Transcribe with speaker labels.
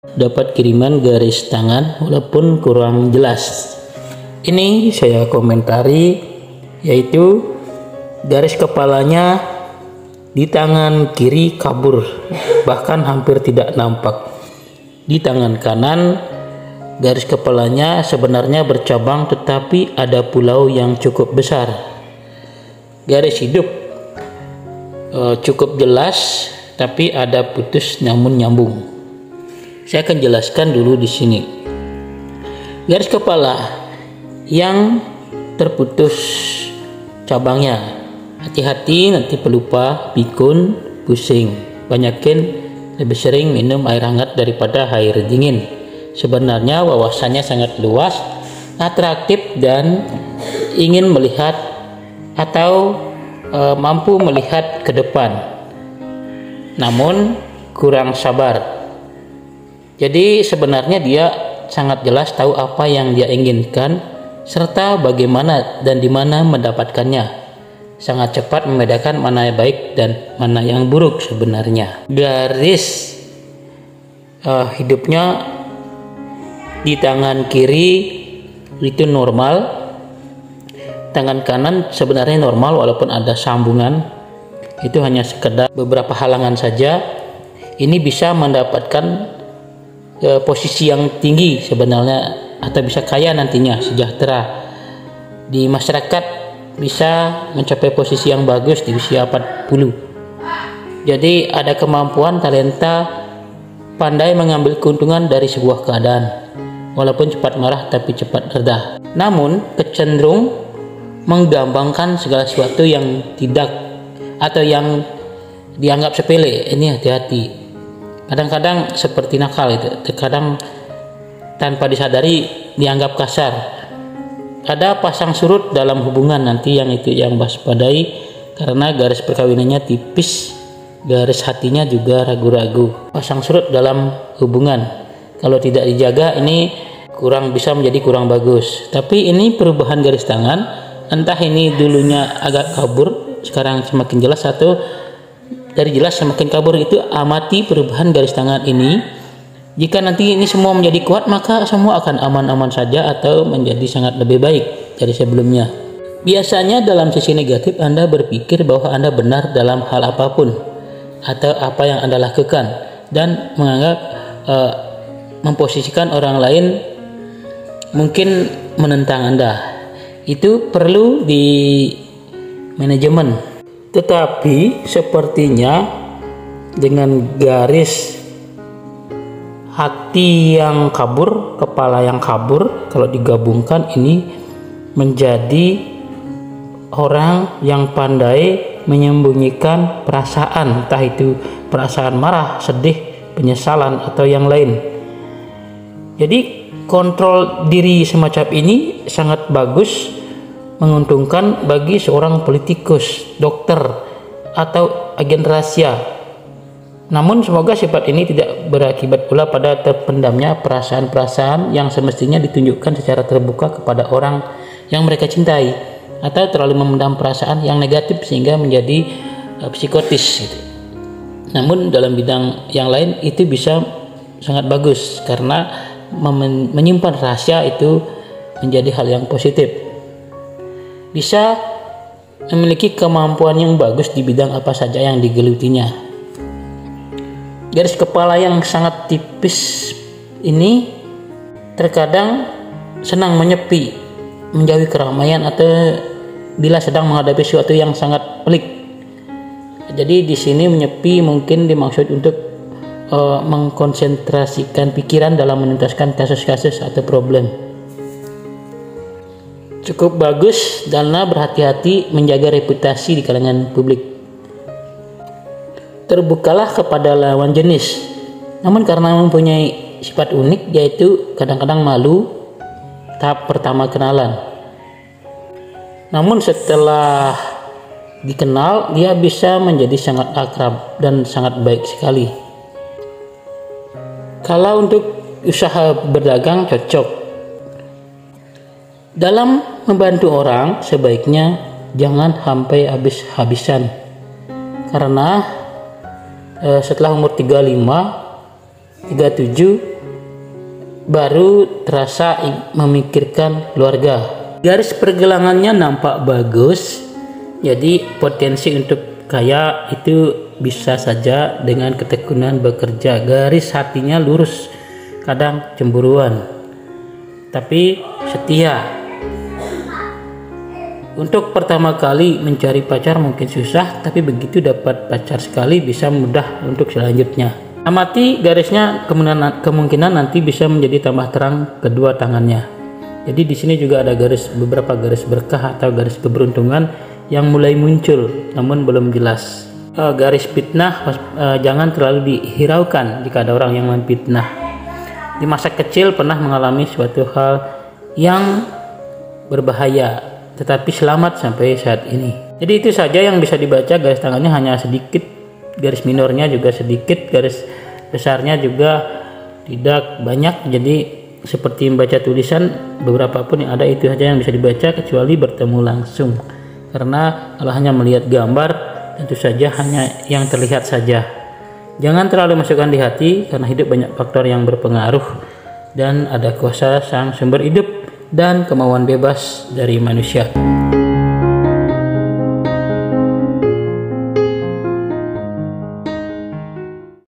Speaker 1: dapat kiriman garis tangan walaupun kurang jelas. Ini saya komentari, yaitu garis kepalanya di tangan kiri kabur, bahkan hampir tidak nampak. Di tangan kanan garis kepalanya sebenarnya bercabang, tetapi ada pulau yang cukup besar. Garis hidup cukup jelas, tapi ada putus namun nyambung. Saya akan jelaskan dulu di sini. Garis kepala yang terputus cabangnya, hati-hati nanti pelupa, pikun, pusing. Banyakin lebih sering minum air hangat daripada air dingin. Sebenarnya wawasannya sangat luas, atraktif, dan ingin melihat atau mampu melihat ke depan, namun kurang sabar. Jadi sebenarnya dia sangat jelas tahu apa yang dia inginkan serta bagaimana dan di mana mendapatkannya. Sangat cepat membedakan mana yang baik dan mana yang buruk sebenarnya. Garis hidupnya di tangan kiri itu normal. Tangan kanan sebenarnya normal walaupun ada sambungan. Itu hanya sekedar beberapa halangan saja. Ini bisa mendapatkan posisi yang tinggi sebenarnya, atau bisa kaya nantinya, sejahtera di masyarakat, bisa mencapai posisi yang bagus di usia 40. Jadi ada kemampuan, talenta, pandai mengambil keuntungan dari sebuah keadaan, walaupun cepat marah tapi cepat reda. Namun kecenderung menggampangkan segala sesuatu yang tidak atau yang dianggap sepele. Ini hati-hati. Kadang-kadang seperti nakal itu, terkadang tanpa disadari dianggap kasar. Ada pasang surut dalam hubungan, nanti yang itu yang waspadai, karena garis perkawinannya tipis, garis hatinya juga ragu-ragu. Pasang surut dalam hubungan, kalau tidak dijaga ini bisa menjadi kurang bagus. Tapi ini perubahan garis tangan, entah ini dulunya agak kabur, sekarang semakin jelas, atau dari jelas semakin kabur. Itu amati perubahan garis tangan ini. Jika nanti ini semua menjadi kuat, maka semua akan aman-aman saja atau menjadi sangat lebih baik dari sebelumnya. Biasanya dalam sisi negatif Anda berpikir bahwa Anda benar dalam hal apapun atau apa yang Anda lakukan, dan menganggap memposisikan orang lain mungkin menentang Anda. Itu perlu di manajemen. Tetapi sepertinya dengan garis hati yang kabur, kepala yang kabur, kalau digabungkan ini menjadi orang yang pandai menyembunyikan perasaan, entah itu perasaan marah, sedih, penyesalan, atau yang lain. Jadi kontrol diri semacam ini sangat bagus, menguntungkan bagi seorang politikus, dokter, atau agen rahasia. Namun semoga sifat ini tidak berakibat pula pada terpendamnya perasaan-perasaan yang semestinya ditunjukkan secara terbuka kepada orang yang mereka cintai, atau terlalu memendam perasaan yang negatif sehingga menjadi psikotis gitu. Namun dalam bidang yang lain itu bisa sangat bagus, karena menyimpan rahasia itu menjadi hal yang positif. Bisa memiliki kemampuan yang bagus di bidang apa saja yang digelutinya. Garis kepala yang sangat tipis ini terkadang senang menyepi, menjauhi keramaian, atau bila sedang menghadapi sesuatu yang sangat pelik. Jadi di sini menyepi mungkin dimaksud untuk mengkonsentrasikan pikiran dalam menuntaskan kasus-kasus atau problem. Cukup bagus karena berhati-hati menjaga reputasi di kalangan publik. Terbukalah kepada lawan jenis, namun karena mempunyai sifat unik, yaitu kadang-kadang malu tahap pertama kenalan. Namun setelah dikenal, dia bisa menjadi sangat akrab dan sangat baik sekali. Kalau untuk usaha berdagang cocok. Dalam membantu orang sebaiknya jangan sampai habis-habisan, karena setelah umur 35, 37 baru terasa memikirkan keluarga. Garis pergelangannya nampak bagus, jadi potensi untuk kaya itu bisa saja dengan ketekunan bekerja. Garis hatinya lurus, kadang cemburuan, tapi setia. Untuk pertama kali mencari pacar mungkin susah, tapi begitu dapat pacar sekali bisa mudah untuk selanjutnya. Amati garisnya, kemungkinan nanti bisa menjadi tambah terang kedua tangannya. Jadi di sini juga ada beberapa garis berkah atau garis keberuntungan yang mulai muncul, namun belum jelas. Garis fitnah jangan terlalu dihiraukan jika ada orang yang memfitnah. Di masa kecil pernah mengalami suatu hal yang berbahaya, tetapi selamat sampai saat ini. Jadi itu saja yang bisa dibaca. Garis tangannya hanya sedikit, garis minornya juga sedikit, garis besarnya juga tidak banyak. Jadi seperti membaca tulisan, beberapa pun yang ada itu saja yang bisa dibaca, kecuali bertemu langsung. Karena kalau hanya melihat gambar, tentu saja hanya yang terlihat saja. Jangan terlalu masukkan di hati, karena hidup banyak faktor yang berpengaruh, dan ada kuasa sang sumber hidup dan kemauan bebas dari manusia.